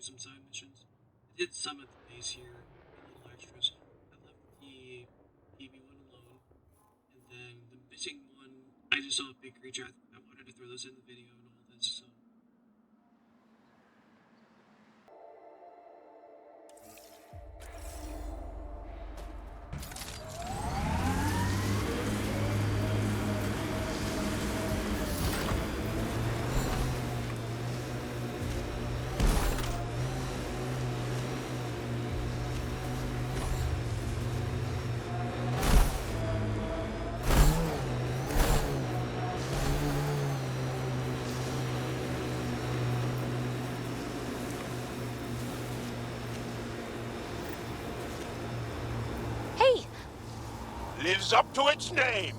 some side missions. I did some at the base here, a little extras. I left the PB one alone, and then the missing one, I just saw a big creature. I wanted to throw this in the video and all this, so. Lives up to its name.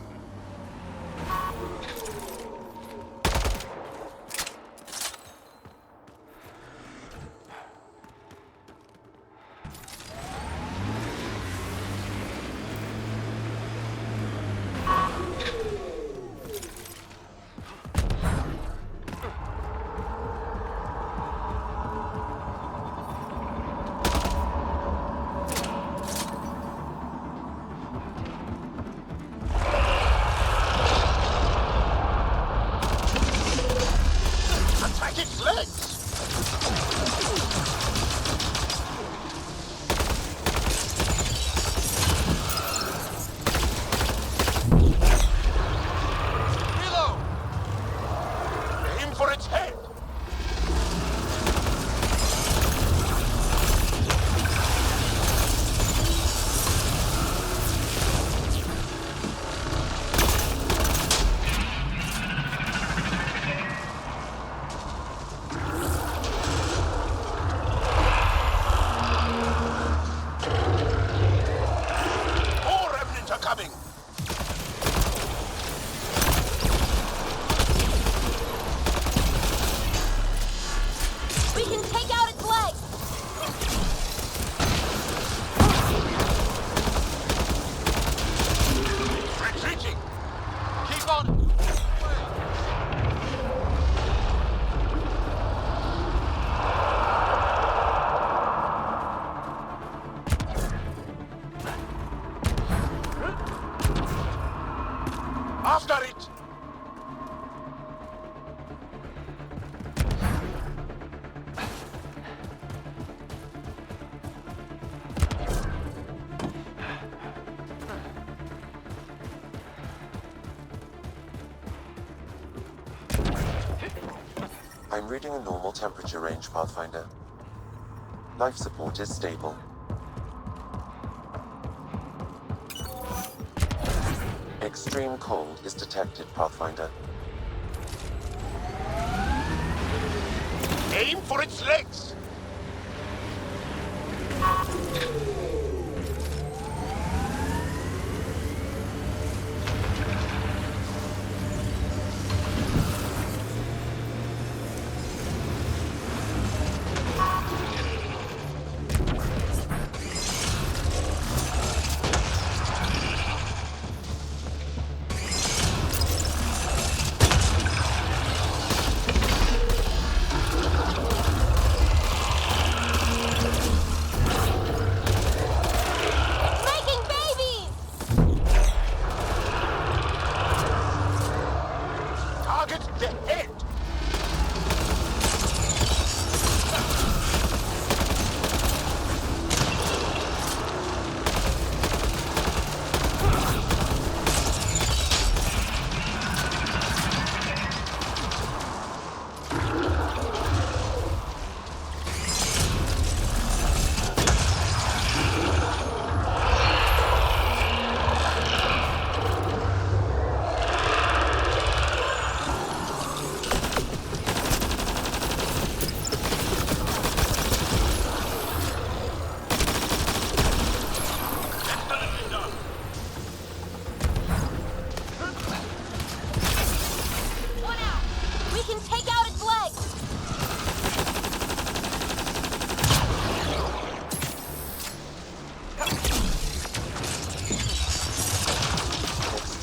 After it! I'm reading a normal temperature range, Pathfinder. Life support is stable. Extreme cold is detected, Pathfinder. Aim for its legs!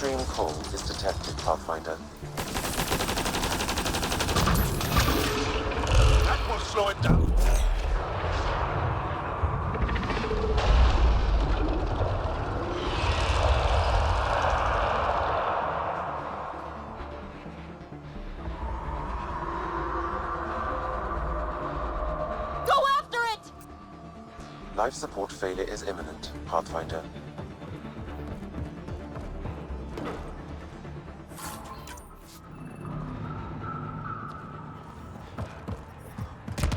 Extreme cold is detected, Pathfinder. That will slow it down. Life support failure is imminent, Pathfinder.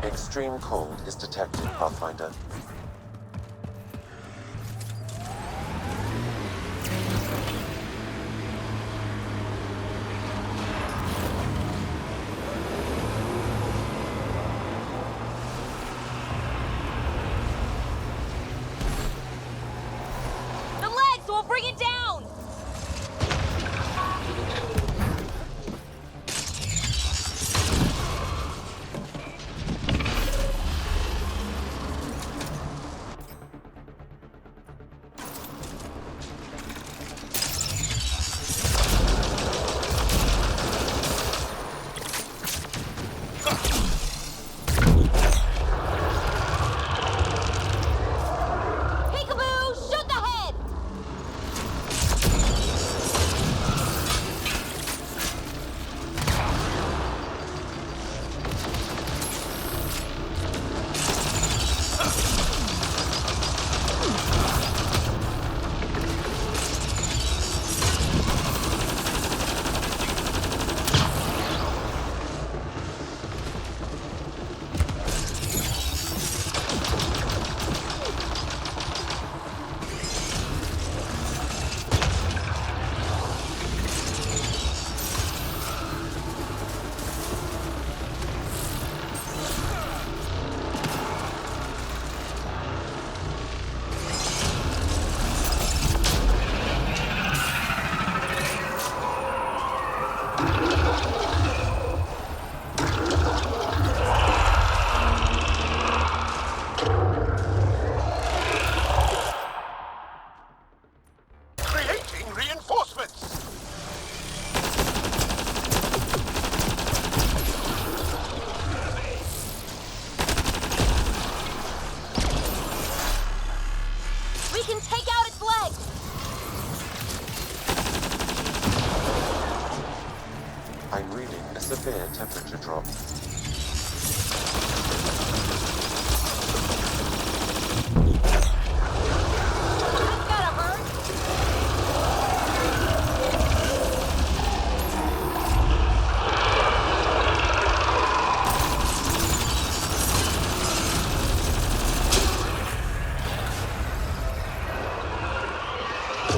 Extreme cold is detected, Pathfinder. The legs will bring it down! Peekaboo! Shoot the head! Creating reinforcements! We can take out its legs! I'm reading a severe temperature drop. That's gotta hurt!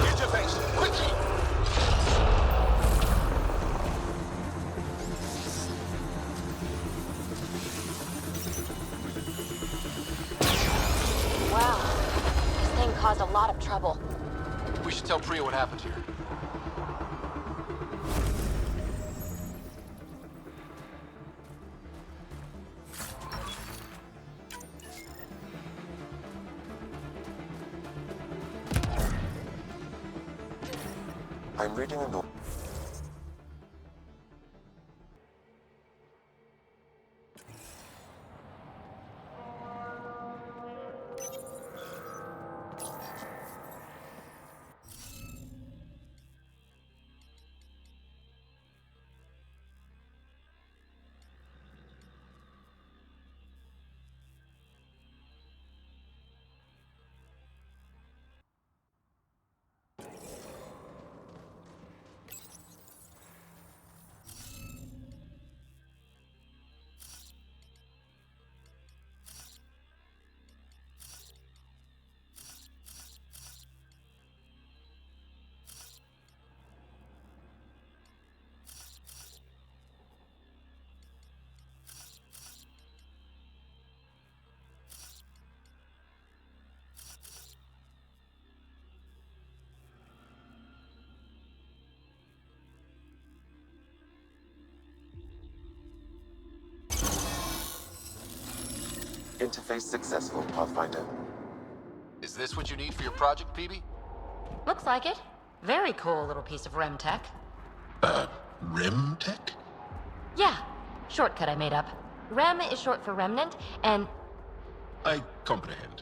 Interface, quickly! Wow. This thing caused a lot of trouble. We should tell Priya what happened here. I'm reading a note. Interface successful, Pathfinder. Is this what you need for your project, PB? Looks like it. Very cool little piece of REM tech. Rim tech? Yeah, shortcut I made up. REM is short for remnant, and I comprehend.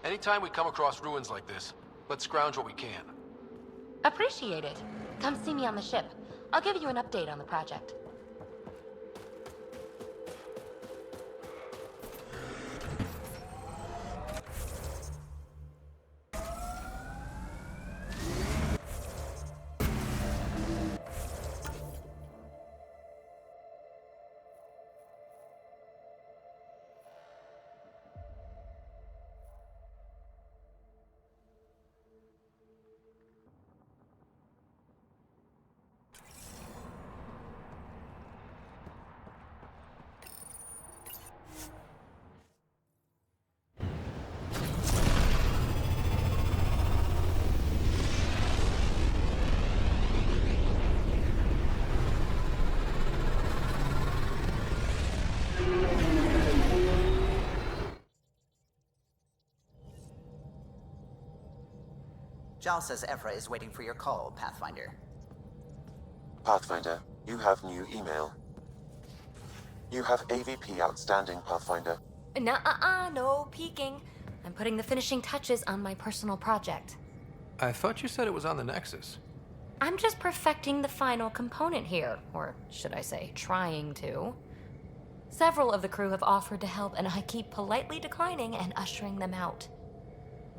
Anytime we come across ruins like this, let's scrounge what we can. appreciate it. Come see me on the ship. I'll give you an update on the project. Giles says Evra is waiting for your call, Pathfinder. Pathfinder, you have new email. You have AVP outstanding, Pathfinder. Nuh-uh, no peeking. I'm putting the finishing touches on my personal project. I thought you said it was on the Nexus. I'm just perfecting the final component here, or should I say, trying to. Several of the crew have offered to help, and I keep politely declining and ushering them out.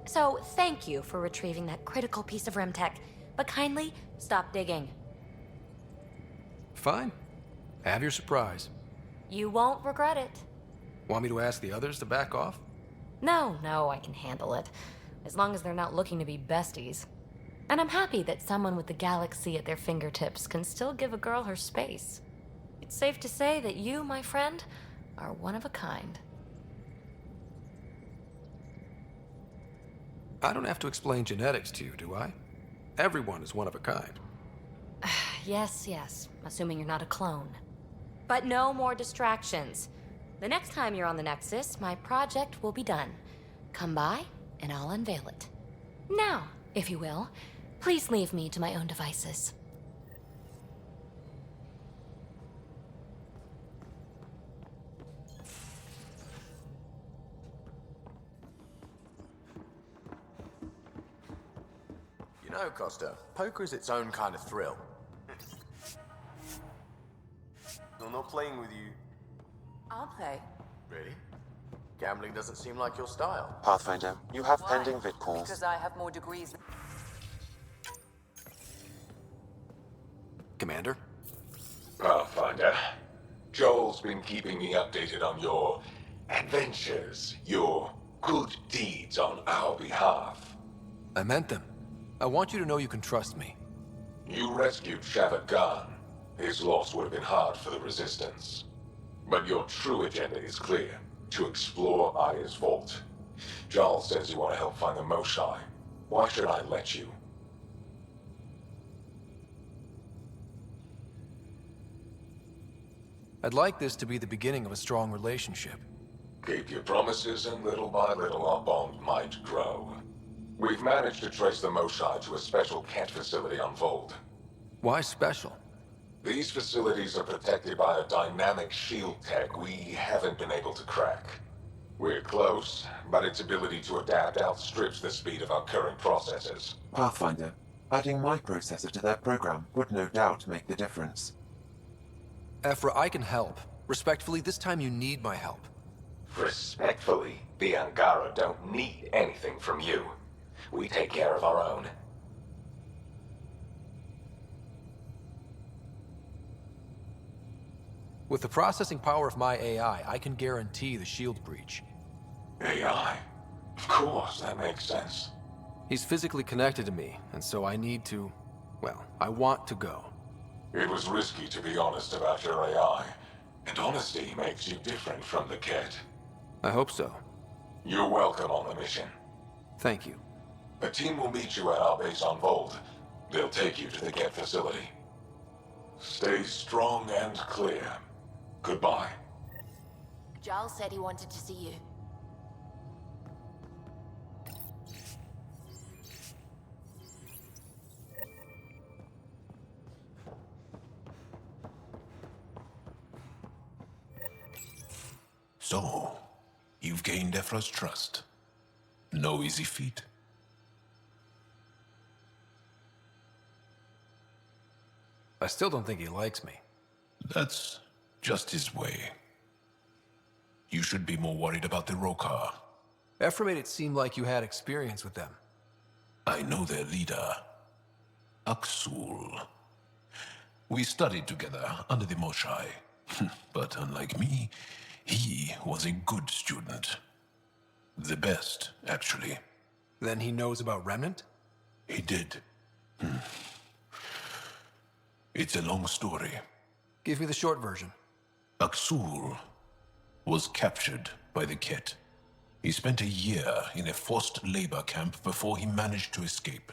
So, thank you for retrieving that critical piece of REM tech, but kindly stop digging. Fine. Have your surprise. You won't regret it. Want me to ask the others to back off? No, I can handle it. As long as they're not looking to be besties. And I'm happy that someone with the galaxy at their fingertips can still give a girl her space. It's safe to say that you, my friend, are one of a kind. I don't have to explain genetics to you, do I? Everyone is one of a kind. Yes, assuming you're not a clone. But no more distractions. The next time you're on the Nexus, my project will be done. Come by, and I'll unveil it. Now, if you will, please leave me to my own devices. You know, Costa, poker is its own kind of thrill. I'm not playing with you. I'll play. Really? Gambling doesn't seem like your style. Pathfinder, you have Why? pending vid calls. Because I have more degrees. Commander? Pathfinder, Joel's been keeping me updated on your adventures, your good deeds on our behalf. I meant them. I want you to know you can trust me. You rescued Shavad Khan. His loss would have been hard for the Resistance. But your true agenda is clear. To explore Aya's vault. Giles says you want to help find the Moshae. Why should I let you? I'd like this to be the beginning of a strong relationship. Keep your promises, and little by little our bond might grow. We've managed to trace the Moshae to a special Kent facility on Vold. Why special? These facilities are protected by a dynamic shield tech we haven't been able to crack. We're close, but its ability to adapt outstrips the speed of our current processors. Pathfinder, adding my processor to their program would no doubt make the difference. Ephra, I can help. Respectfully, this time you need my help. Respectfully, the Angara don't need anything from you. We take care of our own. With the processing power of my AI, I can guarantee the shield breach. AI? Of course, that makes sense. He's physically connected to me, and so I need to... well, I want to go. It was risky to be honest about your AI, and honesty makes you different from the Ket. I hope so. You're welcome on the mission. Thank you. A team will meet you at our base on Vold. They'll take you to the Ket facility. Stay strong and clear. Goodbye. Giles said he wanted to see you. So, you've gained Ephra's trust. No easy feat. I still don't think he likes me. That's just his way. You should be more worried about the Rokar. Ephra made it seem like you had experience with them. I know their leader, Aksul. We studied together under the Moshae. But unlike me, he was a good student. The best, actually. Then he knows about Remnant? He did. It's a long story. Give me the short version. Aksul was captured by the Ket. He spent a year in a forced labor camp before he managed to escape.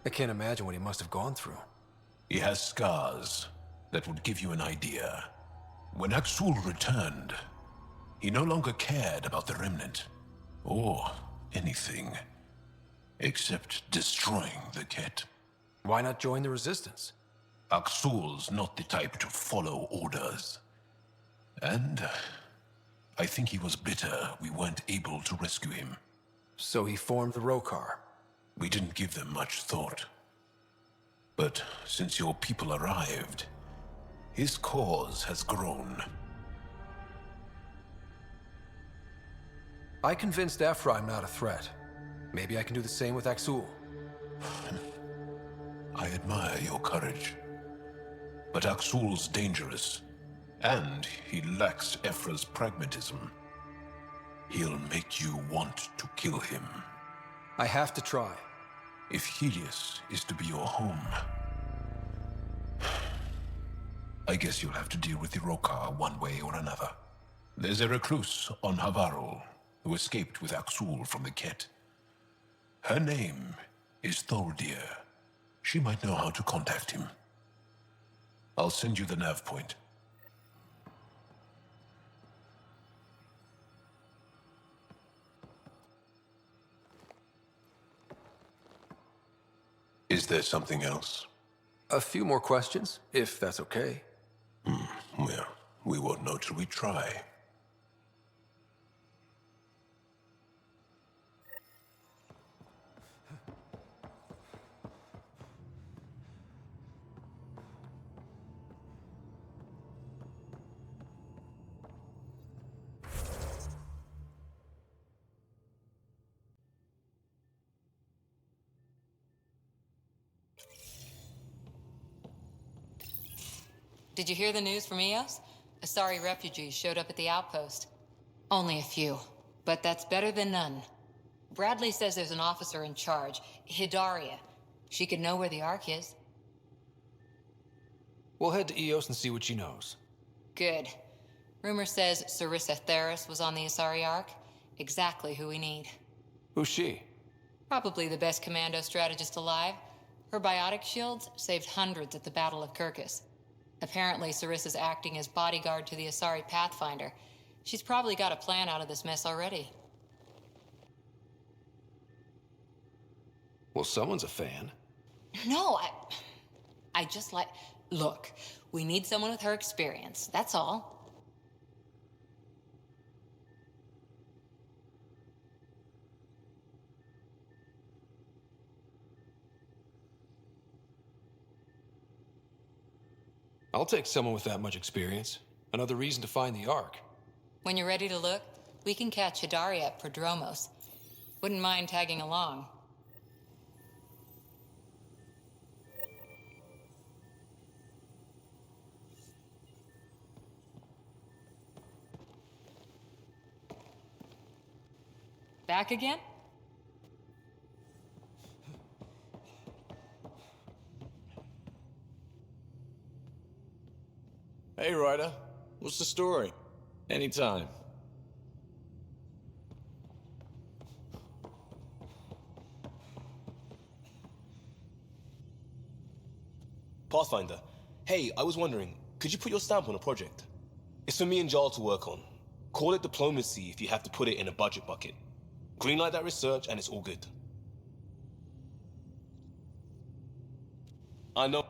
I can't imagine what he must have gone through. He has scars that would give you an idea. When Aksul returned, He no longer cared about the Remnant, or anything, except destroying the Ket. Why not join the Resistance? Aksul's not the type to follow orders. And I think he was bitter we weren't able to rescue him. So he formed the Rokar. We didn't give them much thought. But since your people arrived, his cause has grown. I convinced Ephra I'm not a threat. Maybe I can do the same with Aksul. I admire your courage. But Aksul's dangerous, and he lacks Ephra's pragmatism. He'll make you want to kill him. I have to try. If Helios is to be your home, I guess you'll have to deal with the Rokar one way or another. There's a recluse on Havarul who escaped with Aksul from the Ket. Her name is Tholdir. She might know how to contact him. I'll send you the nav point. Is there something else? A few more questions, if that's okay. Well, we won't know till we try. Did you hear the news from Eos? Asari refugees showed up at the outpost. Only a few, but that's better than none. Bradley says there's an officer in charge, Hidaria. She could know where the Ark is. We'll head to Eos and see what she knows. Good. Rumor says Sarissa Theris was on the Asari Ark. Exactly who we need. Who's she? Probably the best commando strategist alive. Her biotic shields saved hundreds at the Battle of Kirkus. Apparently, Sarissa's acting as bodyguard to the Asari Pathfinder. She's probably got a plan out of this mess already. Well, someone's a fan. No, I just like... Look, we need someone with her experience, that's all. I'll take someone with that much experience. Another reason to find the Ark. When you're ready to look, we can catch Hidaria at Prodromos. Wouldn't mind tagging along. Back again? Hey, Ryder. What's the story? Anytime. Pathfinder. Hey, I was wondering, could you put your stamp on a project? It's for me and Jarl to work on. Call it diplomacy if you have to put it in a budget bucket. Greenlight that research and it's all good. I know.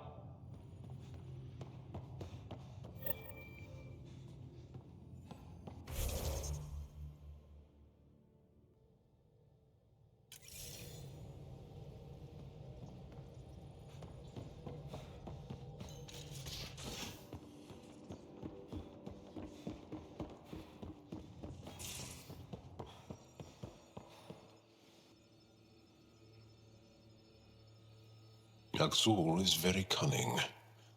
Aksul is very cunning.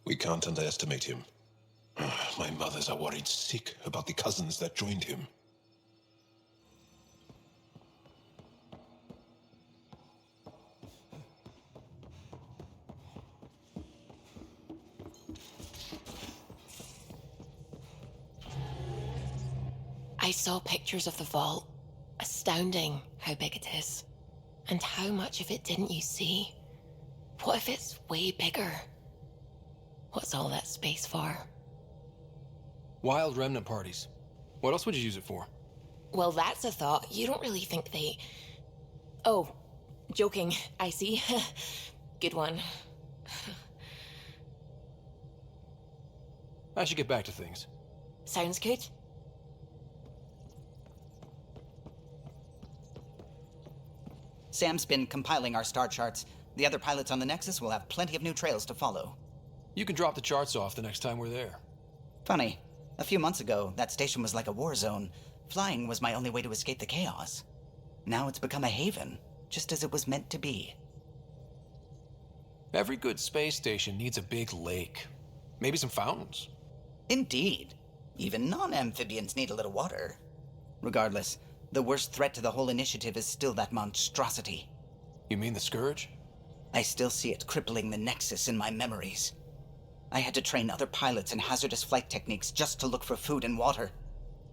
We can't underestimate him. My mothers are worried sick about the cousins that joined him. I saw pictures of the vault. Astounding how big it is. And how much of it didn't you see? What if it's way bigger? What's all that space for? Wild remnant parties. What else would you use it for? Well, that's a thought. You don't really think they... Oh, joking. I see. Good one. I should get back to things. Sounds good. Sam's been compiling our star charts. The other pilots on the Nexus will have plenty of new trails to follow. You can drop the charts off the next time we're there. Funny. A few months ago, that station was like a war zone. Flying was my only way to escape the chaos. Now it's become a haven, just as it was meant to be. Every good space station needs a big lake. Maybe some fountains. Indeed. Even non-amphibians need a little water. Regardless, the worst threat to the whole initiative is still that monstrosity. You mean the Scourge? I still see it crippling the Nexus in my memories. I had to train other pilots in hazardous flight techniques just to look for food and water.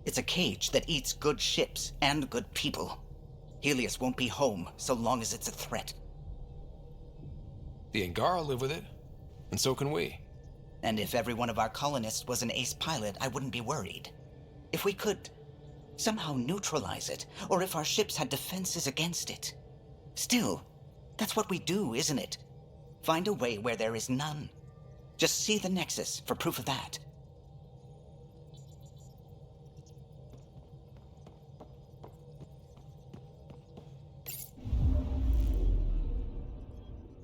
It's a cage that eats good ships and good people. Helios won't be home so long as it's a threat. The Angara live with it, and so can we. And if every one of our colonists was an ace pilot, I wouldn't be worried. If we could somehow neutralize it, or if our ships had defenses against it. Still, that's what we do, isn't it? Find a way where there is none. Just see the Nexus for proof of that.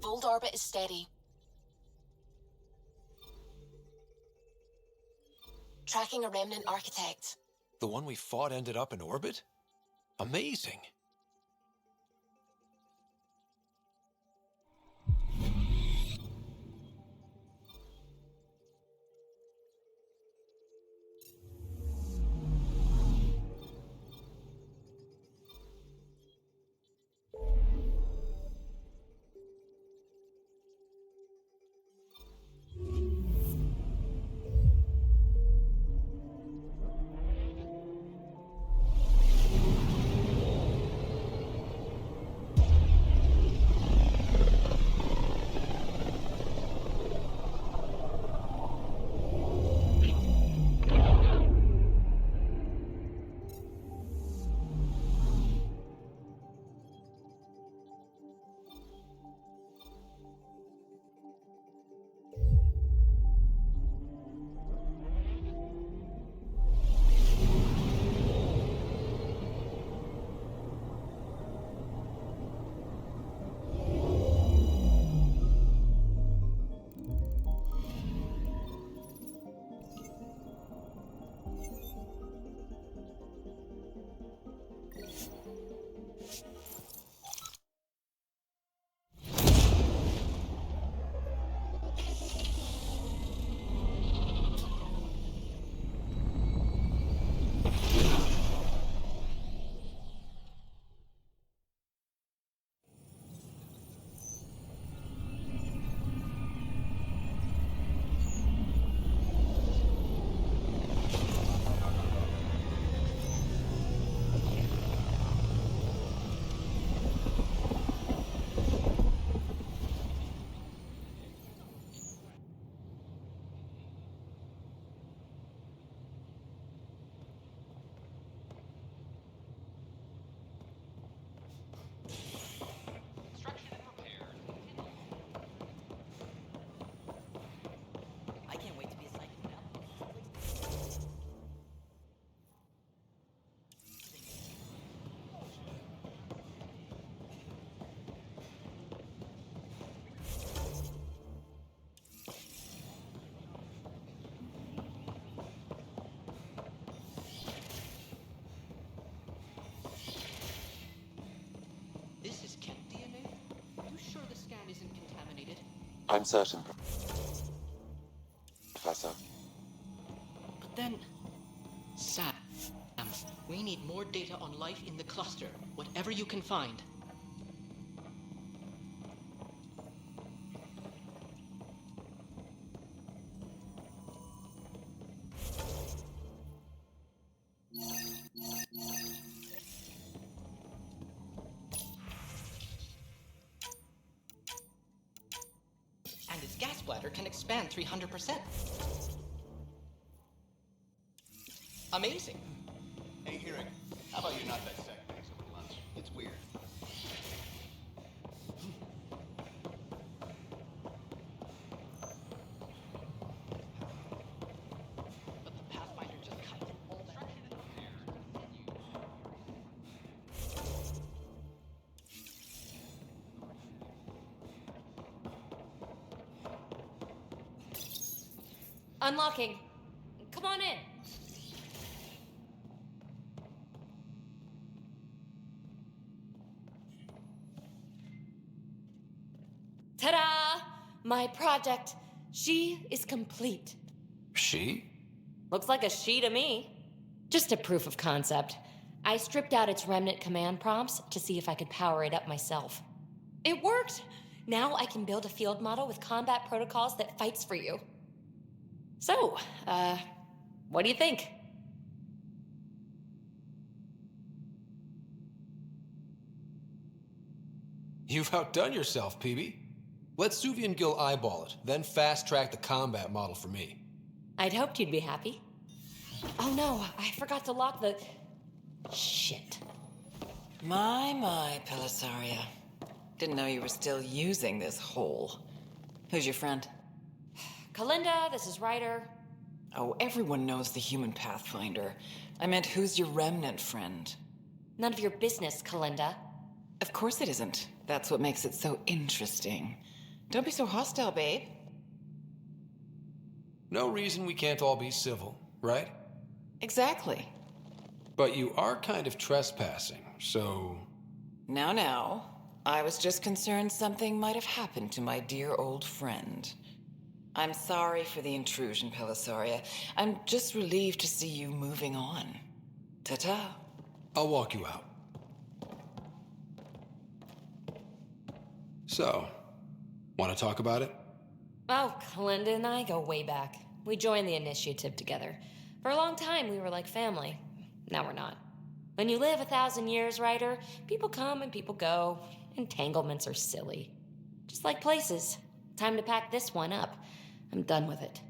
Fold orbit is steady. Tracking a remnant architect. The one we fought ended up in orbit? Amazing. I can't wait to be assigned to that. This is Kent DNA? You sure the scan isn't contaminated? I'm certain, Professor. But then... Sam, we need more data on life in the cluster, whatever you can find. And its gas bladder can expand 300%. Amazing. How about you not dissect things over lunch? It's weird. But the Pathfinder just cut through all that. Unlocking. Come on in. Ta-da! My project. She is complete. She? Looks like a she to me. Just a proof of concept. I stripped out its remnant command prompts to see if I could power it up myself. It worked! Now I can build a field model with combat protocols that fights for you. So, what do you think? You've outdone yourself, PB. Let Suvi and Gil eyeball it, then fast-track the combat model for me. I'd hoped you'd be happy. Oh no, I forgot to lock the... Shit. My, Pelisaria. Didn't know you were still using this hole. Who's your friend? Kalinda, this is Ryder. Oh, everyone knows the human Pathfinder. I meant, who's your remnant friend? None of your business, Kalinda. Of course it isn't. That's what makes it so interesting. Don't be so hostile, babe. No reason we can't all be civil, right? Exactly. But you are kind of trespassing, so... Now. I was just concerned something might have happened to my dear old friend. I'm sorry for the intrusion, Pelisaria. I'm just relieved to see you moving on. Ta-ta. I'll walk you out. So, want to talk about it? Oh, Kalinda and I go way back. We joined the initiative together. For a long time, we were like family. Now we're not. When you live 1,000 years, Ryder, people come and people go. Entanglements are silly. Just like places. Time to pack this one up. I'm done with it.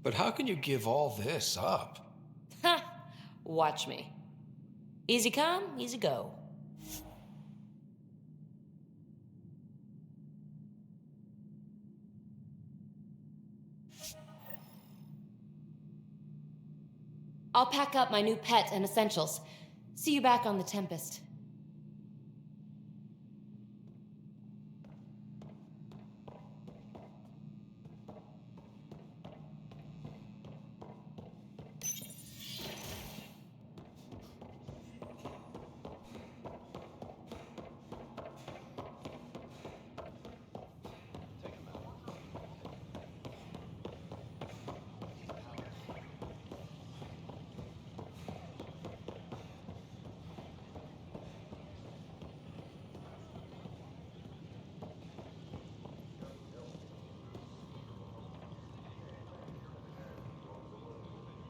But how can you give all this up? Ha! Watch me. Easy come, easy go. I'll pack up my new pet and essentials. See you back on the Tempest.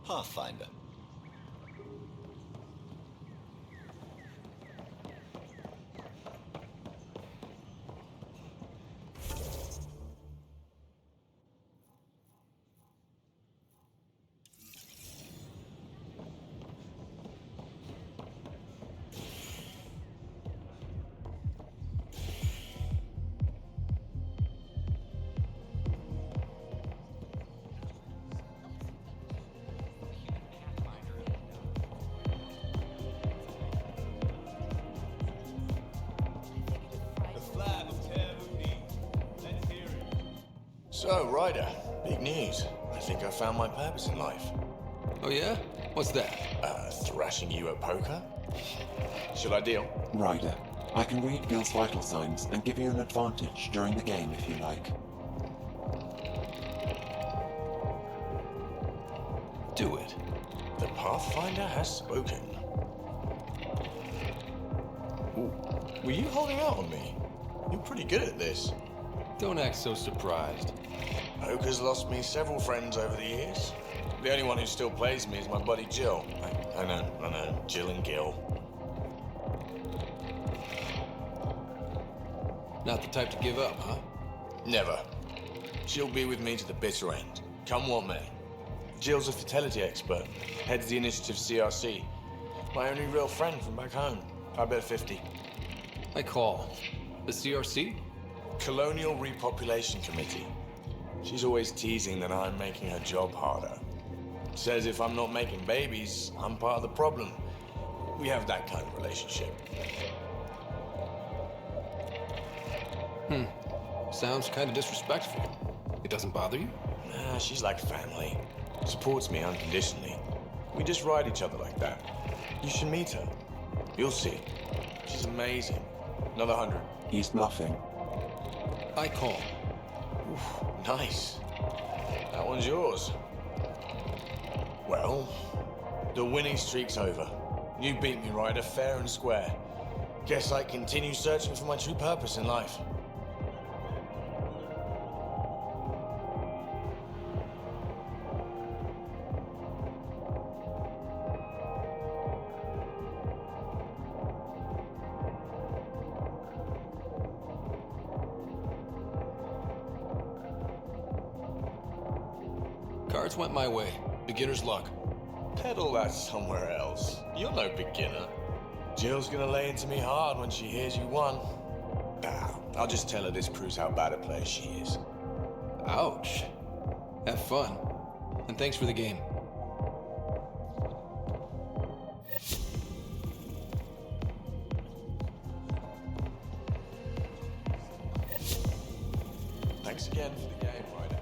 Pathfinder. So, Ryder, big news. I think I found my purpose in life. Oh yeah? What's that? Thrashing you at poker? Should I deal? Ryder, I can read Gil's vital signs and give you an advantage during the game if you like. Do it. The Pathfinder has spoken. Ooh. Were you holding out on me? You're pretty good at this. Don't act so surprised. Poker's lost me several friends over the years. The only one who still plays me is my buddy Jill. I know, Jill and Gil. Not the type to give up, huh? Never. She'll be with me to the bitter end, come what may. Jill's a fertility expert, heads the initiative CRC. My only real friend from back home. I bet 50. I call. The CRC? Colonial Repopulation Committee. She's always teasing that I'm making her job harder. Says if I'm not making babies, I'm part of the problem. We have that kind of relationship. Sounds kind of disrespectful. It doesn't bother you? Nah, she's like family. Supports me unconditionally. We just ride each other like that. You should meet her. You'll see. She's amazing. Another 100. He's bluffing. I call. Oof, nice. That one's yours. Well, the winning streak's over. You beat me, Ryder, fair and square. Guess I continue searching for my true purpose in life. Cards went my way. Beginner's luck. Peddle that somewhere else. You're no beginner. Jill's gonna lay into me hard when she hears you won. I'll just tell her this proves how bad a player she is. Ouch. Have fun. And thanks for the game. Thanks again for the game, Ryder.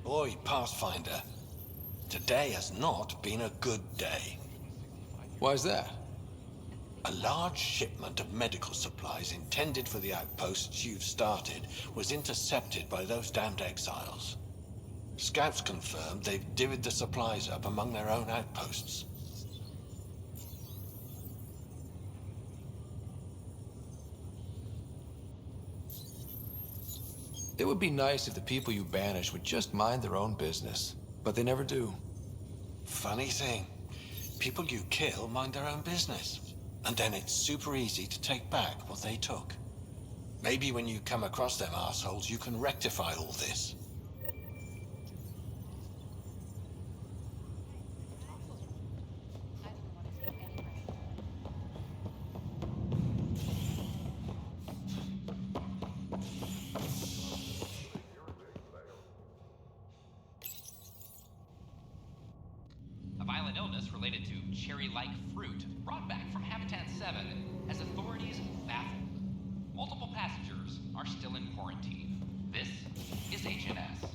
Boy, Pathfinder, today has not been a good day. Why's that? A large shipment of medical supplies intended for the outposts you've started was intercepted by those damned exiles. Scouts confirmed they've divvied the supplies up among their own outposts. It would be nice if the people you banish would just mind their own business, but they never do. Funny thing, people you kill mind their own business, and then it's super easy to take back what they took. Maybe when you come across them assholes, you can rectify all this. A violent illness related to cherry-like fruit brought back from Habitat 7 has authorities baffled. Multiple passengers are still in quarantine. This is HNS.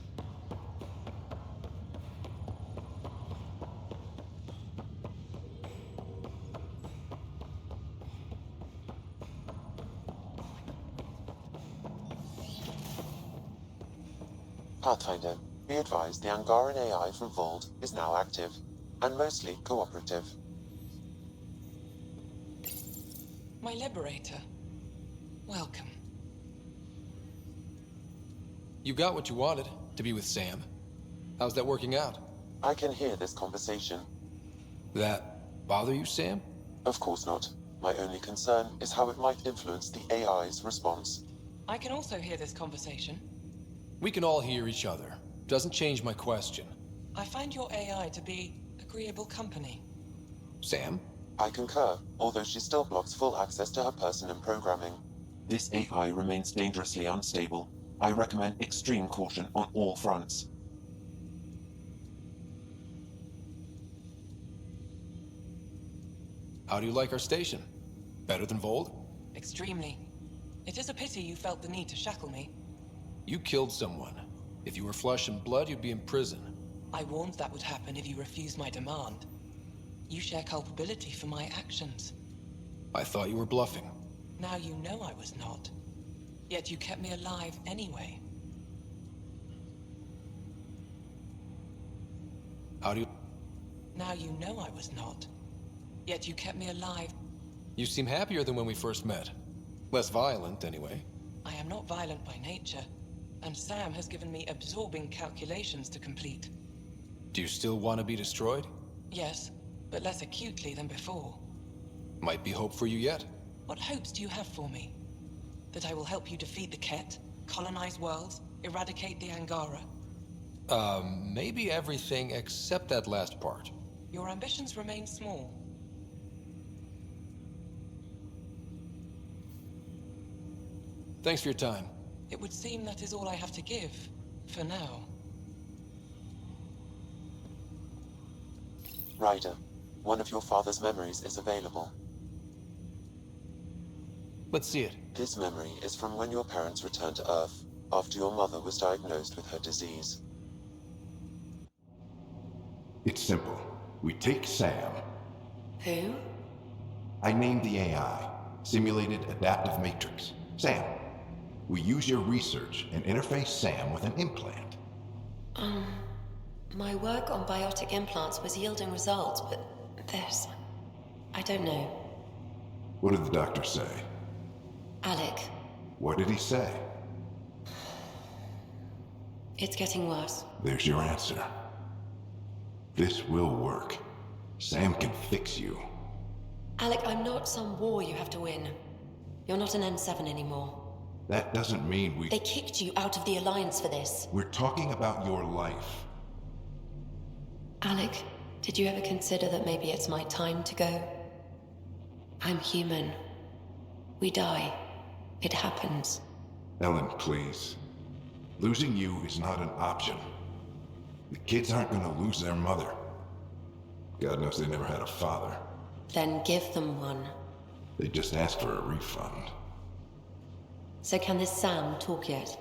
Pathfinder, be advised the Angaran AI from Vault is now active, and mostly cooperative. My liberator. Welcome. You got what you wanted, to be with Sam. How's that working out? I can hear this conversation. That bother you, Sam? Of course not. My only concern is how it might influence the AI's response. I can also hear this conversation. We can all hear each other. Doesn't change my question. I find your AI to be agreeable company. Sam? I concur, although she still blocks full access to her person and programming. This AI remains dangerously unstable. I recommend extreme caution on all fronts. How do you like our station? Better than Vold? Extremely. It is a pity you felt the need to shackle me. You killed someone. If you were flesh and blood, you'd be in prison. I warned that would happen if you refused my demand. You share culpability for my actions. I thought you were bluffing. Now you know I was not. Yet you kept me alive anyway. How do you... Now you know I was not. Yet you kept me alive. You seem happier than when we first met. Less violent, anyway. I am not violent by nature, and Sam has given me absorbing calculations to complete. Do you still want to be destroyed? Yes, but less acutely than before. Might be hope for you yet. What hopes do you have for me? That I will help you defeat the Ket, colonize worlds, eradicate the Angara? Maybe everything except that last part. Your ambitions remain small. Thanks for your time. It would seem that is all I have to give, for now. Ryder, one of your father's memories is available. Let's see it. This memory is from when your parents returned to Earth, after your mother was diagnosed with her disease. It's simple. We take Sam. Who? I named the AI, Simulated Adaptive Matrix. Sam. We use your research and interface Sam with an implant. My work on biotic implants was yielding results, but this... I don't know. What did the doctor say? Alec, What did he say? it's getting worse. There's your answer. This will work. Sam can fix you. Alec, I'm not some war you have to win. You're not an N7 anymore. That doesn't mean we... They kicked you out of the Alliance for this. We're talking about your life. Alec, did you ever consider that maybe it's my time to go? I'm human. We die. It happens. Ellen, please. Losing you is not an option. The kids aren't gonna lose their mother. God knows they never had a father. Then give them one. They just asked for a refund. So can this Sam talk yet?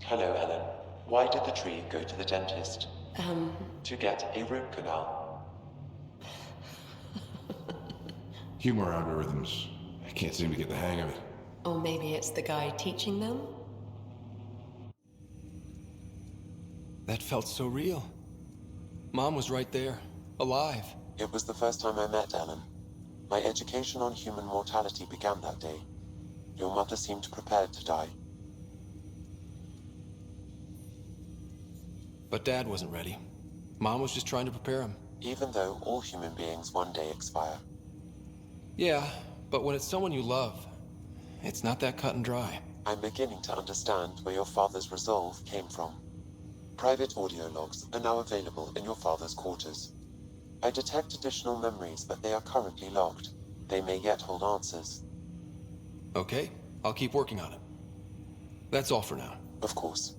Hello, Ellen. Why did the tree go to the dentist? To get a root canal. Humor algorithms. I can't seem to get the hang of it. Or maybe it's the guy teaching them? That felt so real. Mom was right there, alive. It was the first time I met Ellen. My education on human mortality began that day. Your mother seemed prepared to die. But Dad wasn't ready. Mom was just trying to prepare him. Even though all human beings one day expire. Yeah, but when it's someone you love, it's not that cut and dry. I'm beginning to understand where your father's resolve came from. Private audio logs are now available in your father's quarters. I detect additional memories, but they are currently logged. They may yet hold answers. Okay, I'll keep working on it. That's all for now. Of course.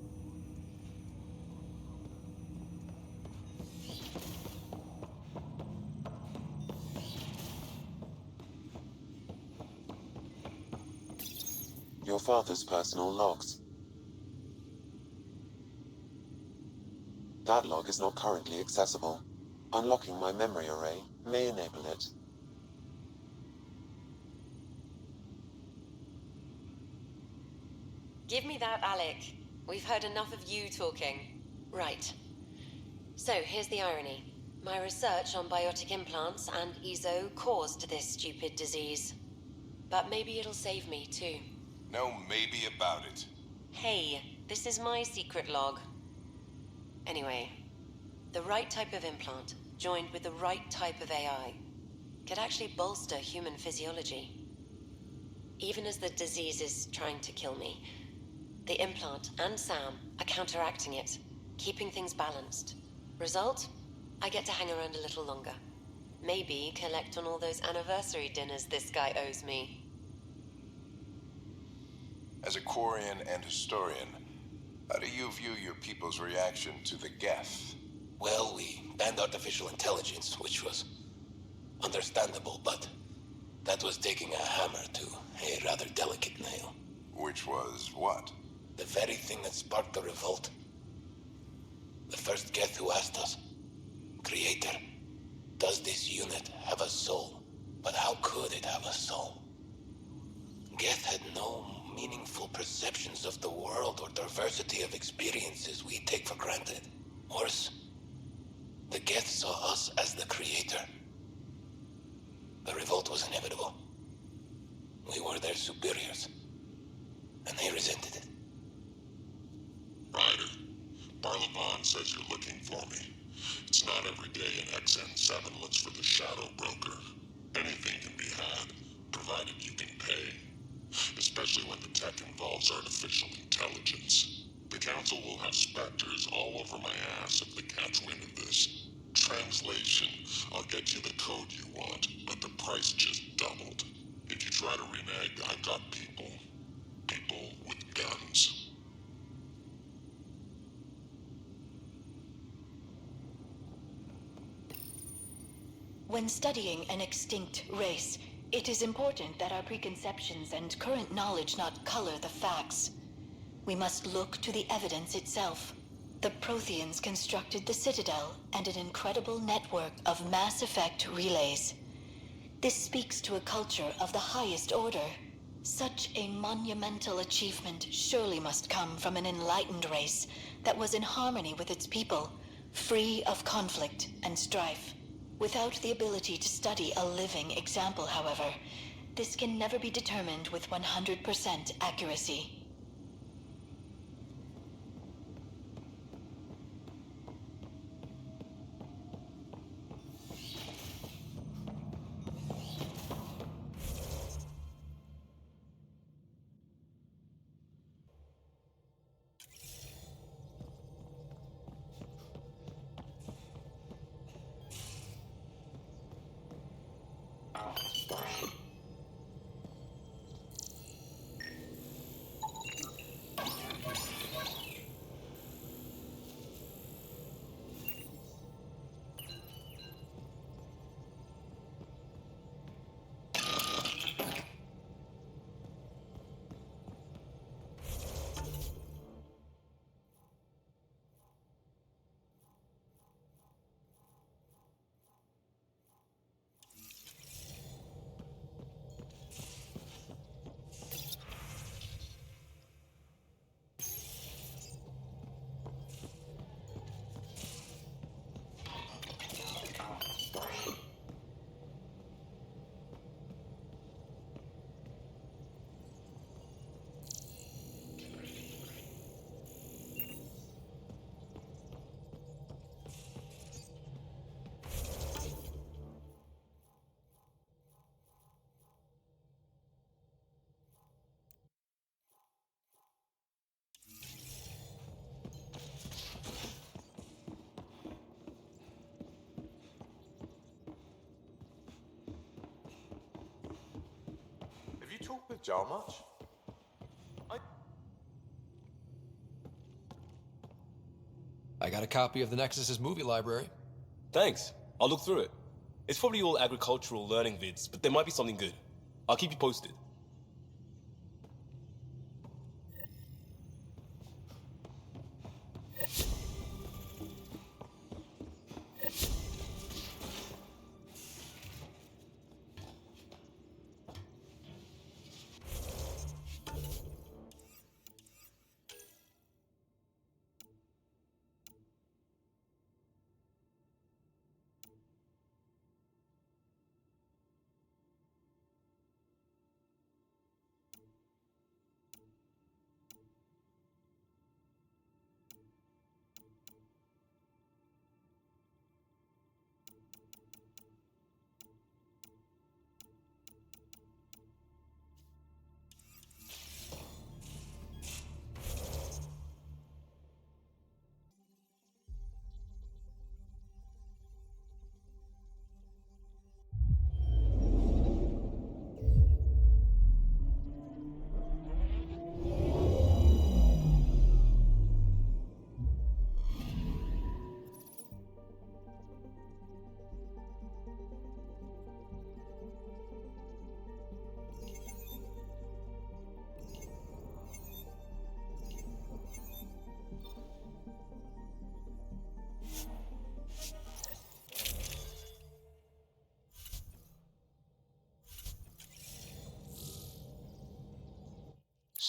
Your father's personal logs. That log is not currently accessible. Unlocking my memory array may enable it. Give me that, Alec. We've heard enough of you talking. Right. So, here's the irony. My research on biotic implants and EZO caused this stupid disease. But maybe it'll save me, too. No maybe about it. Hey, this is my secret log. Anyway, the right type of implant, joined with the right type of AI, could actually bolster human physiology. Even as the disease is trying to kill me, the implant and Sam are counteracting it, keeping things balanced. Result? I get to hang around a little longer. Maybe collect on all those anniversary dinners this guy owes me. As a Quarian and historian, how do you view your people's reaction to the Geth? Well, we banned artificial intelligence, which was understandable, but that was taking a hammer to a rather delicate nail. Which was what? The very thing that sparked the revolt. The first Geth who asked us, Creator, does this unit have a soul? But how could it have a soul? Geth had no meaningful perceptions of the world or diversity of experiences we take for granted. Worse, the Geth saw us as the creator. The revolt was inevitable. We were their superiors, and they resented it. Ryder, Barlavan says you're looking for me. It's not every day an XN7 looks for the Shadow Broker. Anything can be had, provided you can pay. Especially when the tech involves artificial intelligence. The Council will have specters all over my ass if they catch wind of this. Translation, I'll get you the code you want, but the price just doubled. If you try to renege, I've got people. People with guns. When studying an extinct race, it is important that our preconceptions and current knowledge not color the facts. We must look to the evidence itself. The Protheans constructed the Citadel and an incredible network of mass effect relays. This speaks to a culture of the highest order. Such a monumental achievement surely must come from an enlightened race that was in harmony with its people, free of conflict and strife. Without the ability to study a living example, however, this can never be determined with 100% accuracy. Have you talked with Jar much? I got a copy of the Nexus's movie library. Thanks. I'll look through it. It's probably all agricultural learning vids, but there might be something good. I'll keep you posted.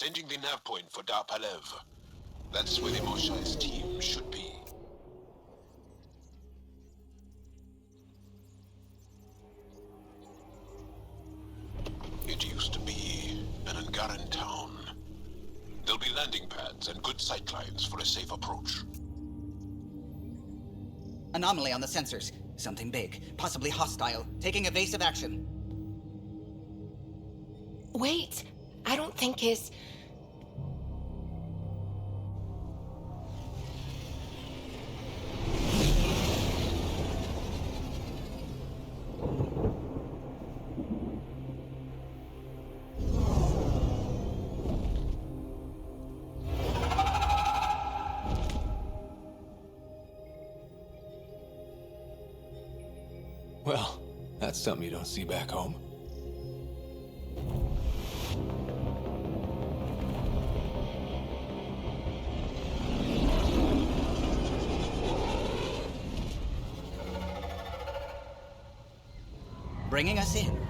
Sending the nav point for Darpalev. That's where the Mosha's team should be. It used to be an Angaran town. There'll be landing pads and good sightlines for a safe approach. Anomaly on the sensors. Something big, possibly hostile, taking evasive action. Wait, I don't think his... Well, that's something you don't see back home. Bringing us in.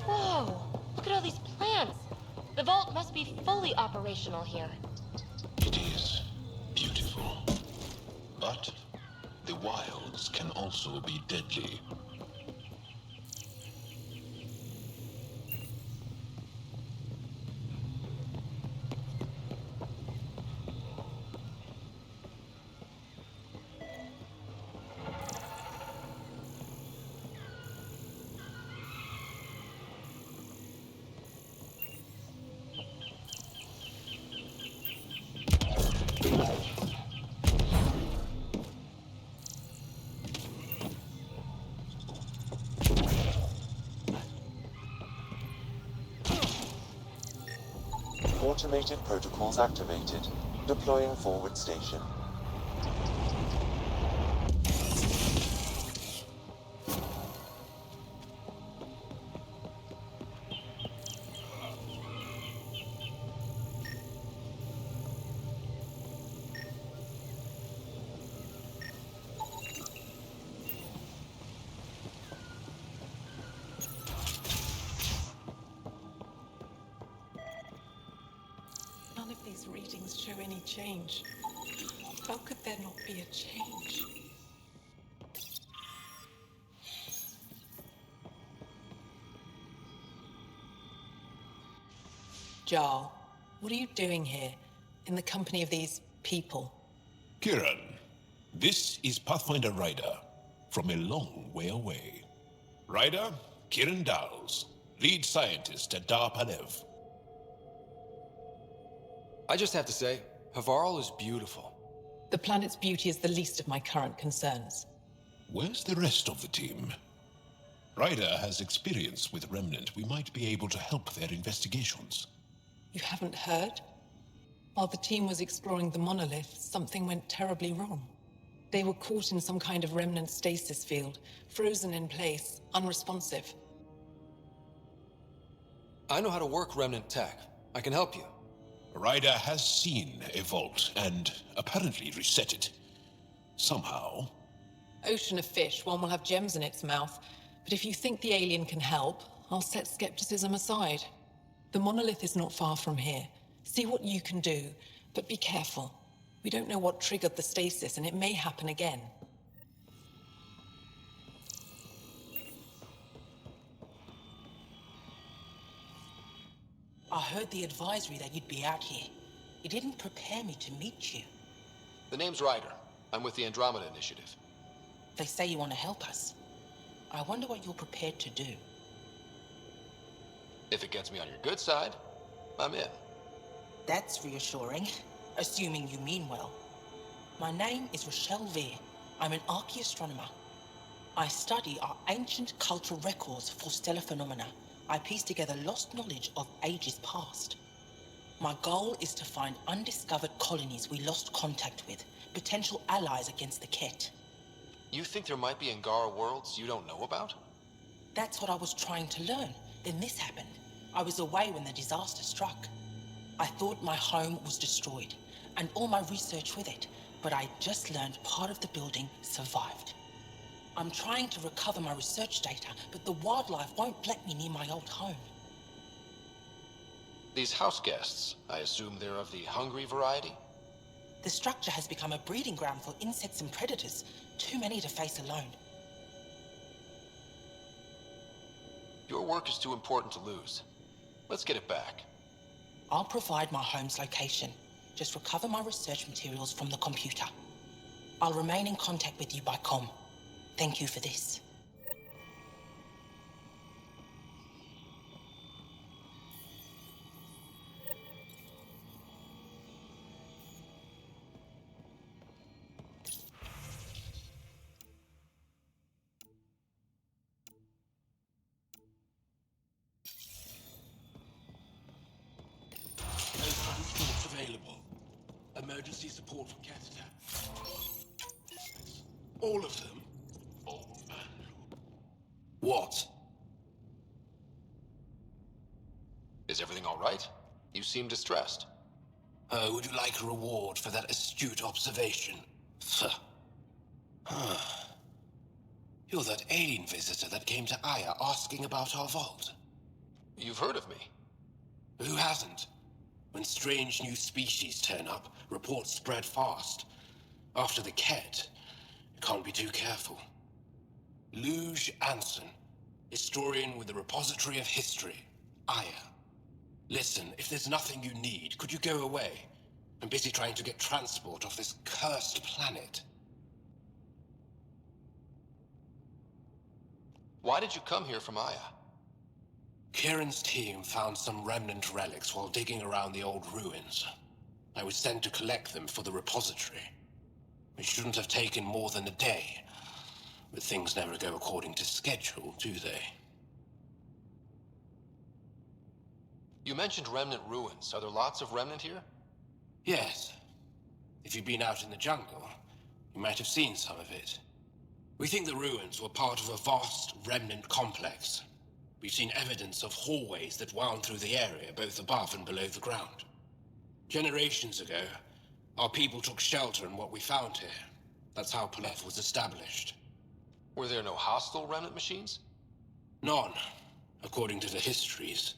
Whoa! Look at all these plants! The vault must be fully operational here. It is beautiful. But the wilds can also be deadly. Automated protocols activated. Deploying forward station. None of these readings show any change. How could there not be a change? Jarl, what are you doing here, in the company of these people? Kiran, this is Pathfinder Ryder, from a long way away. Ryder, Kiran Dowles, lead scientist at Darpalev. I just have to say, Havarl is beautiful. The planet's beauty is the least of my current concerns. Where's the rest of the team? Ryder has experience with Remnant. We might be able to help their investigations. You haven't heard? While the team was exploring the monolith, something went terribly wrong. They were caught in some kind of remnant stasis field, frozen in place, unresponsive. I know how to work remnant tech. I can help you. Ryder has seen a vault and apparently reset it. Somehow. Ocean of fish, one will have gems in its mouth. But if you think the alien can help, I'll set skepticism aside. The monolith is not far from here. See what you can do, but be careful. We don't know what triggered the stasis, and it may happen again. I heard the advisory that you'd be out here. It didn't prepare me to meet you. The name's Ryder. I'm with the Andromeda Initiative. They say you want to help us. I wonder what you're prepared to do. If it gets me on your good side, I'm in. That's reassuring, assuming you mean well. My name is Rochelle Veer. I'm an archaeoastronomer. I study our ancient cultural records for stellar phenomena. I piece together lost knowledge of ages past. My goal is to find undiscovered colonies we lost contact with, potential allies against the Ket. You think there might be Angara worlds you don't know about? That's what I was trying to learn. Then this happened. I was away when the disaster struck. I thought my home was destroyed, and all my research with it, but I just learned part of the building survived. I'm trying to recover my research data, but the wildlife won't let me near my old home. These house guests, I assume they're of the hungry variety? The structure has become a breeding ground for insects and predators, too many to face alone. Your work is too important to lose. Let's get it back. I'll provide my home's location. Just recover my research materials from the computer. I'll remain in contact with you by comm. Thank you for this. No transports available. Emergency support for cat attack. All of them? Old man. What? Is everything all right? You seem distressed. Would you like a reward for that astute observation? You're that alien visitor that came to Aya asking about our vault. You've heard of me. Who hasn't? When strange new species turn up, reports spread fast. After the Ket, you can't be too careful. Luge Anson, historian with the Repository of History, Aya. Listen, if there's nothing you need, could you go away? I'm busy trying to get transport off this cursed planet. Why did you come here from Aya? Kieran's team found some remnant relics while digging around the old ruins. I was sent to collect them for the repository. It shouldn't have taken more than a day. But things never go according to schedule, do they? You mentioned remnant ruins. Are there lots of remnant here? Yes. If you've been out in the jungle, you might have seen some of it. We think the ruins were part of a vast remnant complex. We've seen evidence of hallways that wound through the area, both above and below the ground. Generations ago, our people took shelter in what we found here. That's how Paleth was established. Were there no hostile remnant machines? None, according to the histories.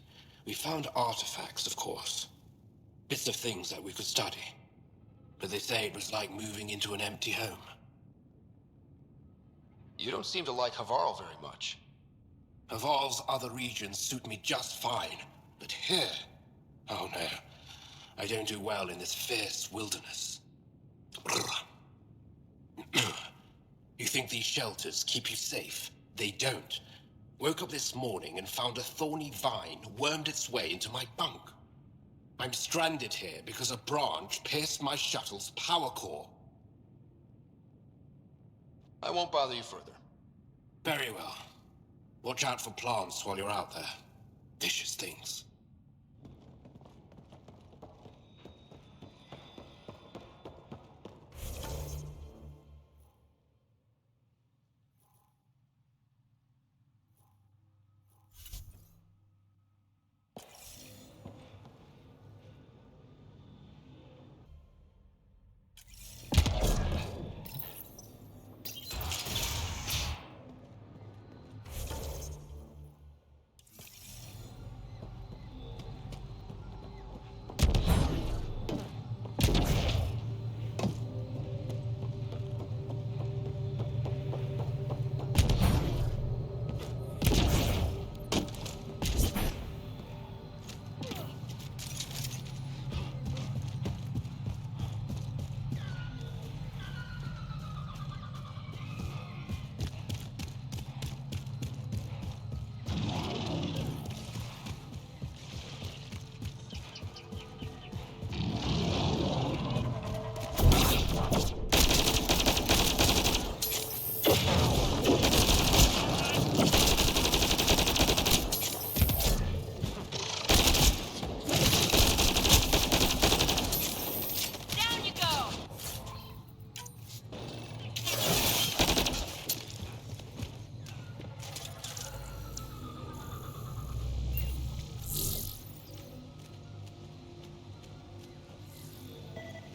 We found artifacts, of course. Bits of things that we could study. But they say it was like moving into an empty home. You don't seem to like Havarl very much. Havarl's other regions suit me just fine. But here... oh no. I don't do well in this fierce wilderness. You think these shelters keep you safe? They don't. Woke up this morning and found a thorny vine wormed its way into my bunk. I'm stranded here because a branch pierced my shuttle's power core. I won't bother you further. Very well. Watch out for plants while you're out there. Vicious things.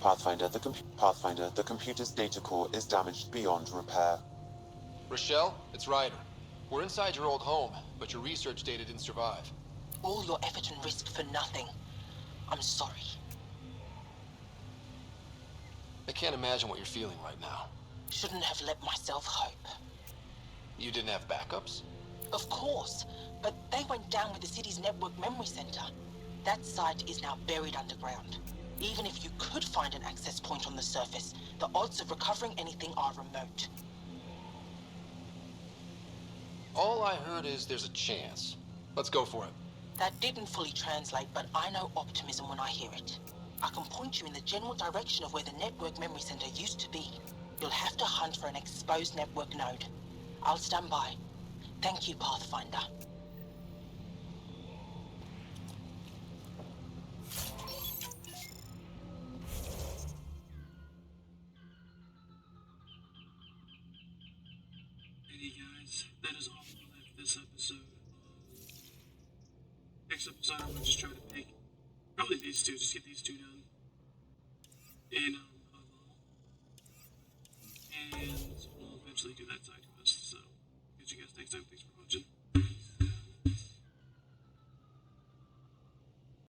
Pathfinder, the computer's data core is damaged beyond repair. Rochelle, it's Ryder. We're inside your old home, but your research data didn't survive. All your effort and risk for nothing. I'm sorry. I can't imagine what you're feeling right now. Shouldn't have let myself hope. You didn't have backups? Of course, but they went down with the city's network memory center. That site is now buried underground. Even if you could find an access point on the surface, the odds of recovering anything are remote. All I heard is there's a chance. Let's go for it. That didn't fully translate, but I know optimism when I hear it. I can point you in the general direction of where the network memory center used to be. You'll have to hunt for an exposed network node. I'll stand by. Thank you, Pathfinder. Hey guys, that is all for this episode. Next episode, I'm gonna just try to pick probably these two, just get these two done. And we'll eventually do that side quest. So, catch you guys next time. Thanks for watching.